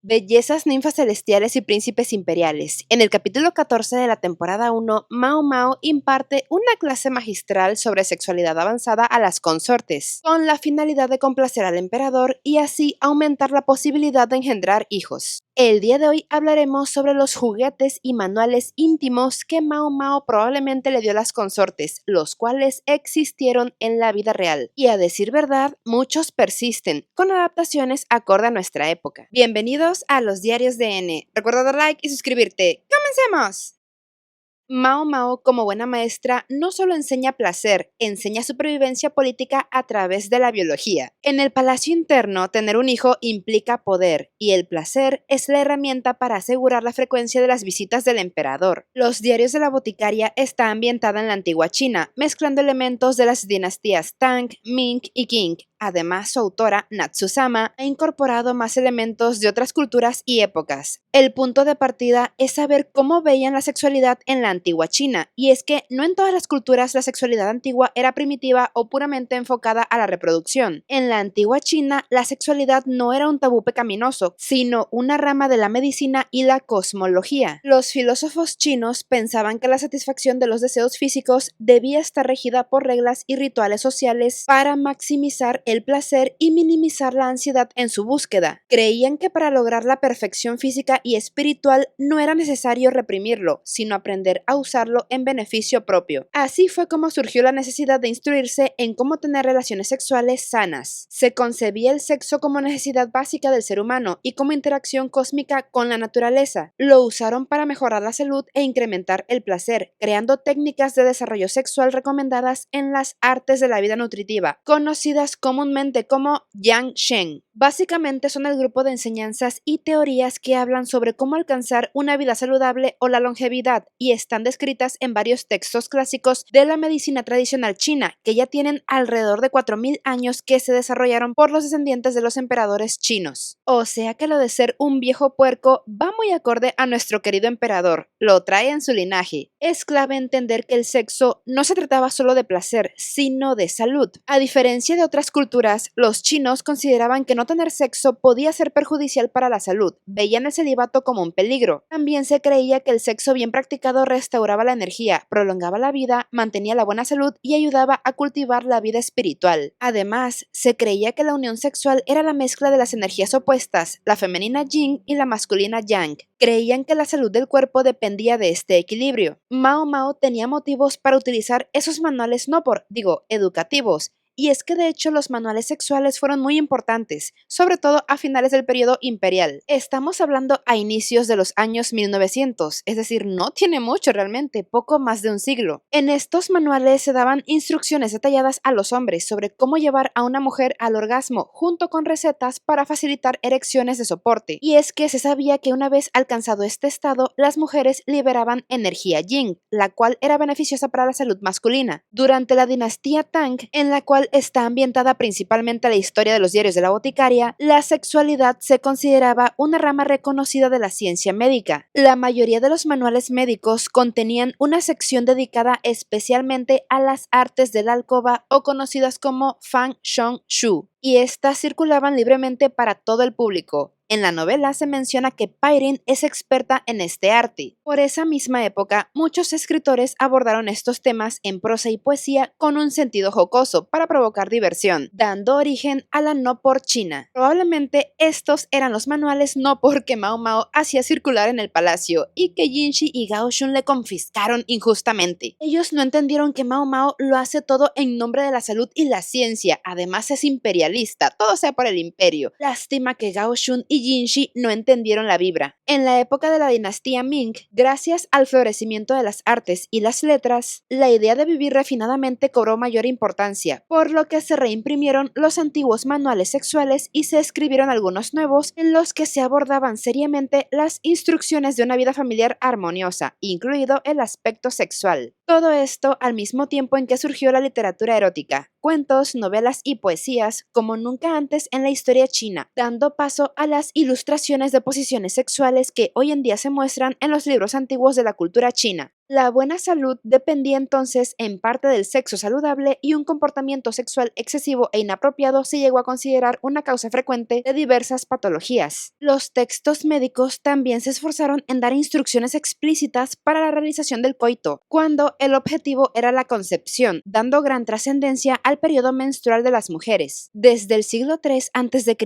Bellezas, ninfas celestiales y príncipes imperiales. En el capítulo 14 de la temporada 1, Mao Mao imparte una clase magistral sobre sexualidad avanzada a las consortes, con la finalidad de complacer al emperador y así aumentar la posibilidad de engendrar hijos. El día de hoy hablaremos sobre los juguetes y manuales íntimos que Mao Mao probablemente le dio a las consortes, los cuales existieron en la vida real. Y a decir verdad, muchos persisten, con adaptaciones acorde a nuestra época. Bienvenidos a los Diarios de N. Recuerda dar like y suscribirte. ¡Comencemos! Mao Mao, como buena maestra, no solo enseña placer, enseña supervivencia política a través de la biología. En el palacio interno, tener un hijo implica poder, y el placer es la herramienta para asegurar la frecuencia de las visitas del emperador. Los Diarios de la Boticaria está ambientada en la antigua China, mezclando elementos de las dinastías Tang, Ming y Qing. Además, su autora, Natsusama, ha incorporado más elementos de otras culturas y épocas. El punto de partida es saber cómo veían la sexualidad en la antigua China, y es que no en todas las culturas la sexualidad antigua era primitiva o puramente enfocada a la reproducción. En la antigua China, la sexualidad no era un tabú pecaminoso, sino una rama de la medicina y la cosmología. Los filósofos chinos pensaban que la satisfacción de los deseos físicos debía estar regida por reglas y rituales sociales para maximizar el placer y minimizar la ansiedad en su búsqueda. Creían que para lograr la perfección física y espiritual no era necesario reprimirlo, sino aprender a usarlo en beneficio propio. Así fue como surgió la necesidad de instruirse en cómo tener relaciones sexuales sanas. Se concebía el sexo como necesidad básica del ser humano y como interacción cósmica con la naturaleza. Lo usaron para mejorar la salud e incrementar el placer, creando técnicas de desarrollo sexual recomendadas en las artes de la vida nutritiva, conocidas comúnmente como Yang Shen. Básicamente son el grupo de enseñanzas y teorías que hablan sobre cómo alcanzar una vida saludable o la longevidad, y están descritas en varios textos clásicos de la medicina tradicional china, que ya tienen alrededor de 4000 años, que se desarrollaron por los descendientes de los emperadores chinos. O sea que lo de ser un viejo puerco va muy acorde a nuestro querido emperador, lo trae en su linaje. Es clave entender que el sexo no se trataba solo de placer, sino de salud. A diferencia de otras culturas, los chinos consideraban que no tener sexo podía ser perjudicial para la salud, veían el celibato como un peligro. También se creía que el sexo bien practicado restauraba la energía, prolongaba la vida, mantenía la buena salud y ayudaba a cultivar la vida espiritual. Además, se creía que la unión sexual era la mezcla de las energías opuestas, la femenina yin y la masculina yang. Creían que la salud del cuerpo dependía de este equilibrio. Mao Mao tenía motivos para utilizar esos manuales educativos. Y es que de hecho los manuales sexuales fueron muy importantes, sobre todo a finales del periodo imperial. Estamos hablando a inicios de los años 1900, es decir, no tiene mucho realmente, poco más de un siglo. En estos manuales se daban instrucciones detalladas a los hombres sobre cómo llevar a una mujer al orgasmo, junto con recetas para facilitar erecciones de soporte. Y es que se sabía que una vez alcanzado este estado, las mujeres liberaban energía yin, la cual era beneficiosa para la salud masculina. Durante la dinastía Tang, en la cual está ambientada principalmente la historia de los Diarios de la Boticaria, la sexualidad se consideraba una rama reconocida de la ciencia médica. La mayoría de los manuales médicos contenían una sección dedicada especialmente a las artes de la alcoba, o conocidas como Fang Shong Shu, y estas circulaban libremente para todo el público. En la novela se menciona que Pairin es experta en este arte. Por esa misma época, muchos escritores abordaron estos temas en prosa y poesía con un sentido jocoso para provocar diversión, dando origen a la no por China. Probablemente estos eran los manuales no por que Mao Mao hacía circular en el palacio y que Jinshi y Gao Shun le confiscaron injustamente. Ellos no entendieron que Mao Mao lo hace todo en nombre de la salud y la ciencia, además es imperialista, todo sea por el imperio. Lástima que Gao Shun y Jinshi no entendieron la vibra. En la época de la dinastía Ming, gracias al florecimiento de las artes y las letras, la idea de vivir refinadamente cobró mayor importancia, por lo que se reimprimieron los antiguos manuales sexuales y se escribieron algunos nuevos en los que se abordaban seriamente las instrucciones de una vida familiar armoniosa, incluido el aspecto sexual. Todo esto al mismo tiempo en que surgió la literatura erótica, cuentos, novelas y poesías como nunca antes en la historia china, dando paso a las ilustraciones de posiciones sexuales que hoy en día se muestran en los libros antiguos de la cultura china. La buena salud dependía entonces en parte del sexo saludable y un comportamiento sexual excesivo e inapropiado se llegó a considerar una causa frecuente de diversas patologías. Los textos médicos también se esforzaron en dar instrucciones explícitas para la realización del coito, cuando el objetivo era la concepción, dando gran trascendencia al periodo menstrual de las mujeres. Desde el siglo III a.C.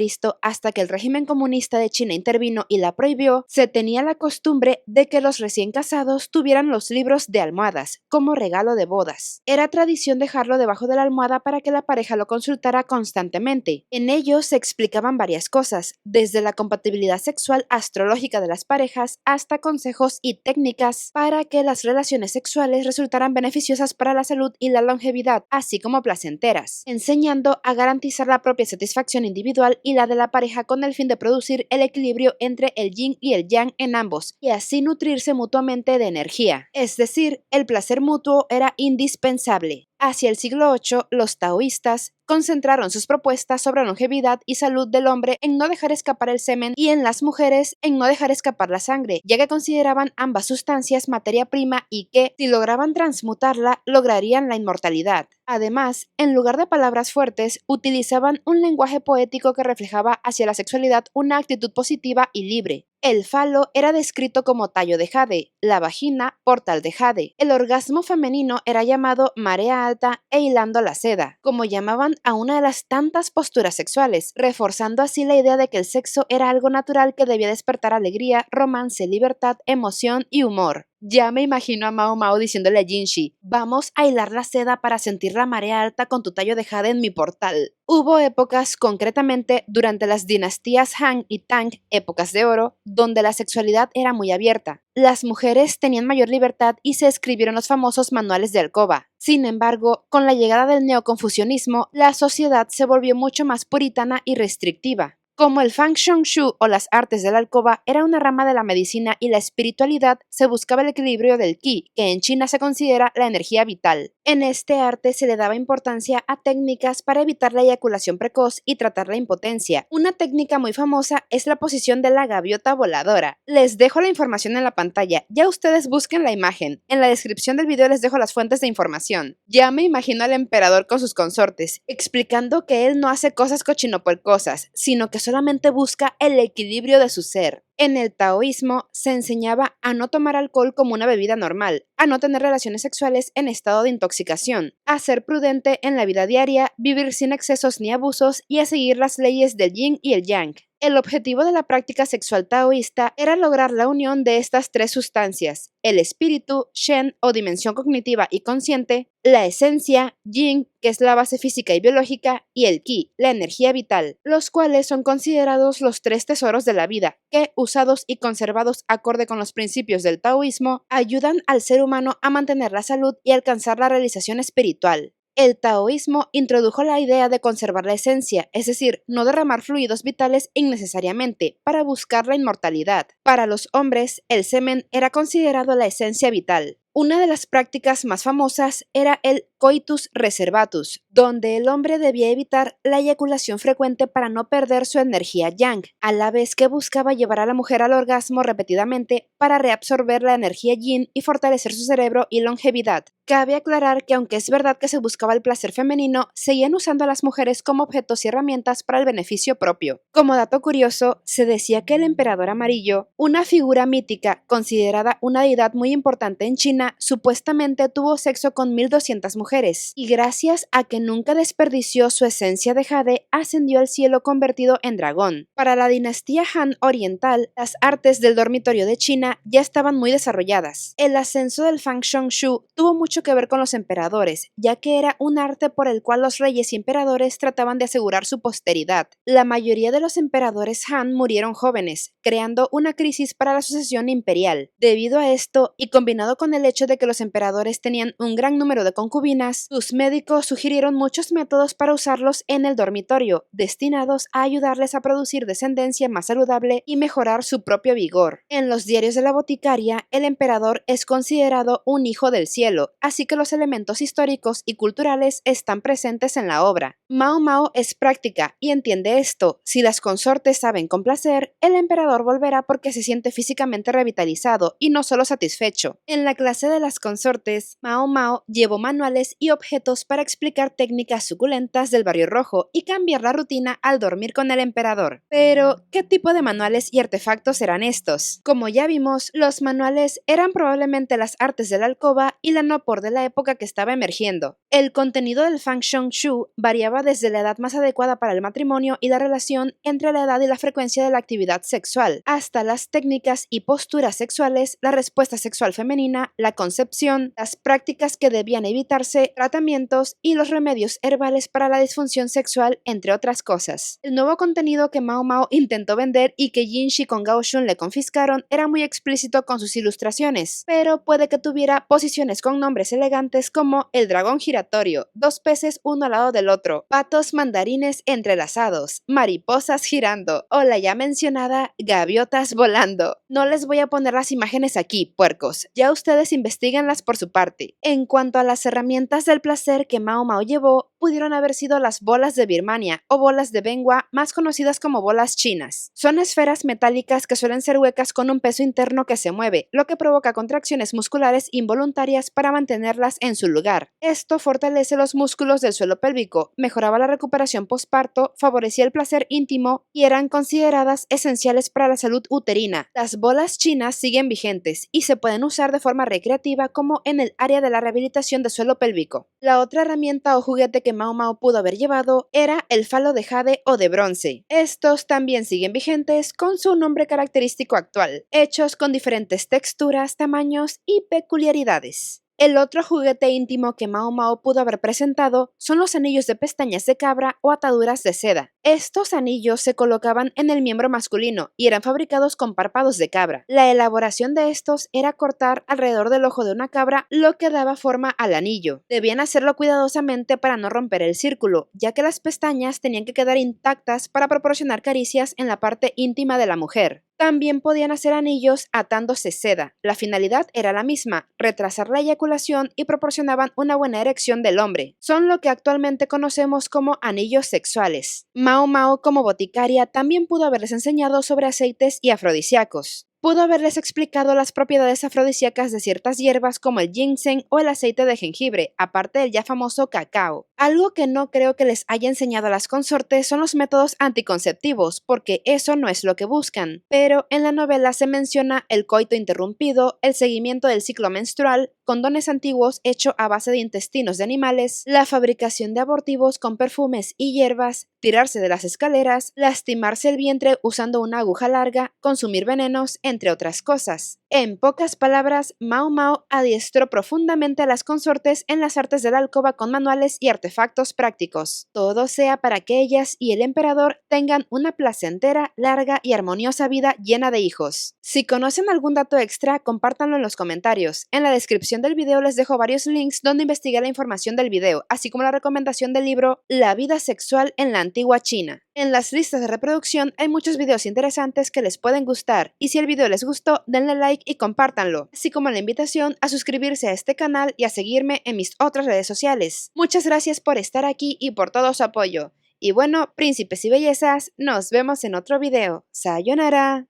hasta que el régimen comunista de China intervino y la prohibió, se tenía la costumbre de que los recién casados tuvieran los libros de almohadas como regalo de bodas. Era tradición dejarlo debajo de la almohada para que la pareja lo consultara constantemente. En ellos se explicaban varias cosas, desde la compatibilidad sexual astrológica de las parejas hasta consejos y técnicas para que las relaciones sexuales resultaran beneficiosas para la salud y la longevidad, así como placenteras, enseñando a garantizar la propia satisfacción individual y la de la pareja con el fin de producir el equilibrio entre el yin y el yang en ambos y así nutrirse mutuamente de energía. Es decir, el placer mutuo era indispensable. Hacia el siglo VIII, los taoístas concentraron sus propuestas sobre longevidad y salud del hombre en no dejar escapar el semen y en las mujeres en no dejar escapar la sangre, ya que consideraban ambas sustancias materia prima y que, si lograban transmutarla, lograrían la inmortalidad. Además, en lugar de palabras fuertes, utilizaban un lenguaje poético que reflejaba hacia la sexualidad una actitud positiva y libre. El falo era descrito como tallo de jade, la vagina portal de jade. El orgasmo femenino era llamado marea alta e hilando la seda, como llamaban a una de las tantas posturas sexuales, reforzando así la idea de que el sexo era algo natural que debía despertar alegría, romance, libertad, emoción y humor. Ya me imagino a Mao Mao diciéndole a Jinshi, vamos a hilar la seda para sentir la marea alta con tu tallo de jade en mi portal. Hubo épocas, concretamente durante las dinastías Han y Tang, épocas de oro, donde la sexualidad era muy abierta. Las mujeres tenían mayor libertad y se escribieron los famosos manuales de alcoba. Sin embargo, con la llegada del neoconfucianismo, la sociedad se volvió mucho más puritana y restrictiva. Como el Feng Shui o las artes de la alcoba era una rama de la medicina y la espiritualidad, se buscaba el equilibrio del Qi, que en China se considera la energía vital. En este arte se le daba importancia a técnicas para evitar la eyaculación precoz y tratar la impotencia. Una técnica muy famosa es la posición de la gaviota voladora. Les dejo la información en la pantalla, ya ustedes busquen la imagen. En la descripción del video les dejo las fuentes de información. Ya me imagino al emperador con sus consortes, explicando que él no hace cosas cochinopuercosas, sino que solamente busca el equilibrio de su ser. En el taoísmo se enseñaba a no tomar alcohol como una bebida normal, a no tener relaciones sexuales en estado de intoxicación, a ser prudente en la vida diaria, vivir sin excesos ni abusos y a seguir las leyes del yin y el yang. El objetivo de la práctica sexual taoísta era lograr la unión de estas tres sustancias, el espíritu, Shen o dimensión cognitiva y consciente, la esencia, Yin, que es la base física y biológica, y el Qi, la energía vital, los cuales son considerados los tres tesoros de la vida, que, usados y conservados acorde con los principios del taoísmo, ayudan al ser humano a mantener la salud y alcanzar la realización espiritual. El taoísmo introdujo la idea de conservar la esencia, es decir, no derramar fluidos vitales innecesariamente, para buscar la inmortalidad. Para los hombres, el semen era considerado la esencia vital. Una de las prácticas más famosas era el coitus reservatus, donde el hombre debía evitar la eyaculación frecuente para no perder su energía yang, a la vez que buscaba llevar a la mujer al orgasmo repetidamente para reabsorber la energía yin y fortalecer su cerebro y longevidad. Cabe aclarar que aunque es verdad que se buscaba el placer femenino, seguían usando a las mujeres como objetos y herramientas para el beneficio propio. Como dato curioso, se decía que el emperador amarillo, una figura mítica considerada una deidad muy importante en China, supuestamente tuvo sexo con 1200 mujeres, y gracias a que nunca desperdició su esencia de jade, ascendió al cielo convertido en dragón. Para la dinastía Han oriental, las artes del dormitorio de China ya estaban muy desarrolladas. El ascenso del Feng Shui tuvo mucho que ver con los emperadores, ya que era un arte por el cual los reyes y emperadores trataban de asegurar su posteridad. La mayoría de los emperadores Han murieron jóvenes, creando una crisis para la sucesión imperial. Debido a esto, y combinado con el hecho de que los emperadores tenían un gran número de concubinas, sus médicos sugirieron muchos métodos para usarlos en el dormitorio, destinados a ayudarles a producir descendencia más saludable y mejorar su propio vigor. En los diarios de la boticaria, el emperador es considerado un hijo del cielo, así que los elementos históricos y culturales están presentes en la obra. Mao Mao es práctica y entiende esto: si las consortes saben complacer, el emperador volverá porque se siente físicamente revitalizado y no solo satisfecho. En la clase de las consortes, Mao Mao llevó manuales y objetos para explicar técnicas suculentas del Barrio Rojo y cambiar la rutina al dormir con el emperador. Pero, ¿qué tipo de manuales y artefactos eran estos? Como ya vimos, los manuales eran probablemente las artes de la alcoba y la nopor de la época que estaba emergiendo. El contenido del Fang Sheng Shu variaba desde la edad más adecuada para el matrimonio y la relación entre la edad y la frecuencia de la actividad sexual, hasta las técnicas y posturas sexuales, la respuesta sexual femenina, la concepción, las prácticas que debían evitarse, tratamientos y los remedios herbales para la disfunción sexual, entre otras cosas. El nuevo contenido que Mao Mao intentó vender y que Jin Shi con Gao Shun le confiscaron era muy explícito con sus ilustraciones, pero puede que tuviera posiciones con nombres elegantes como el dragón giratorio, dos peces uno al lado del otro, patos mandarines entrelazados, mariposas girando o la ya mencionada gaviotas volando. No les voy a poner las imágenes aquí, puercos, ya ustedes investiguenlas por su parte. En cuanto a las herramientas del placer que Mao Mao llevó, pudieron haber sido las bolas de Birmania o bolas de Bengua, más conocidas como bolas chinas. Son esferas metálicas que suelen ser huecas con un peso interno que se mueve, lo que provoca contracciones musculares involuntarias para mantenerlas en su lugar. Esto fortalece los músculos del suelo pélvico, mejoraba la recuperación postparto, favorecía el placer íntimo y eran consideradas esenciales para la salud uterina. Las bolas chinas siguen vigentes y se pueden usar de forma recreativa como en el área de la rehabilitación del suelo pélvico. La otra herramienta o juguete que Mao Mao pudo haber llevado era el falo de jade o de bronce. Estos también siguen vigentes con su nombre característico actual, hechos con diferentes texturas, tamaños y peculiaridades. El otro juguete íntimo que Mao Mao pudo haber presentado son los anillos de pestañas de cabra o ataduras de seda. Estos anillos se colocaban en el miembro masculino y eran fabricados con párpados de cabra. La elaboración de estos era cortar alrededor del ojo de una cabra, lo que daba forma al anillo. Debían hacerlo cuidadosamente para no romper el círculo, ya que las pestañas tenían que quedar intactas para proporcionar caricias en la parte íntima de la mujer. También podían hacer anillos atándose seda. La finalidad era la misma: retrasar la eyaculación, y proporcionaban una buena erección del hombre. Son lo que actualmente conocemos como anillos sexuales. Mao Mao, como boticaria, también pudo haberles enseñado sobre aceites y afrodisíacos. Pudo haberles explicado las propiedades afrodisíacas de ciertas hierbas como el ginseng o el aceite de jengibre, aparte del ya famoso cacao. Algo que no creo que les haya enseñado a las consortes son los métodos anticonceptivos, porque eso no es lo que buscan. Pero en la novela se menciona el coito interrumpido, el seguimiento del ciclo menstrual, condones antiguos hecho a base de intestinos de animales, la fabricación de abortivos con perfumes y hierbas, tirarse de las escaleras, lastimarse el vientre usando una aguja larga, consumir venenos, entre otras cosas. En pocas palabras, Mao Mao adiestró profundamente a las consortes en las artes de la alcoba con manuales y artefactos prácticos. Todo sea para que ellas y el emperador tengan una placentera, larga y armoniosa vida llena de hijos. Si conocen algún dato extra, compártanlo en los comentarios. En la descripción del video les dejo varios links donde investigué la información del video, así como la recomendación del libro La vida sexual en la antigua China. En las listas de reproducción hay muchos videos interesantes que les pueden gustar, y si el video les gustó, denle like y compártanlo, así como la invitación a suscribirse a este canal y a seguirme en mis otras redes sociales. Muchas gracias por estar aquí y por todo su apoyo. Y bueno, príncipes y bellezas, nos vemos en otro video. Sayonara.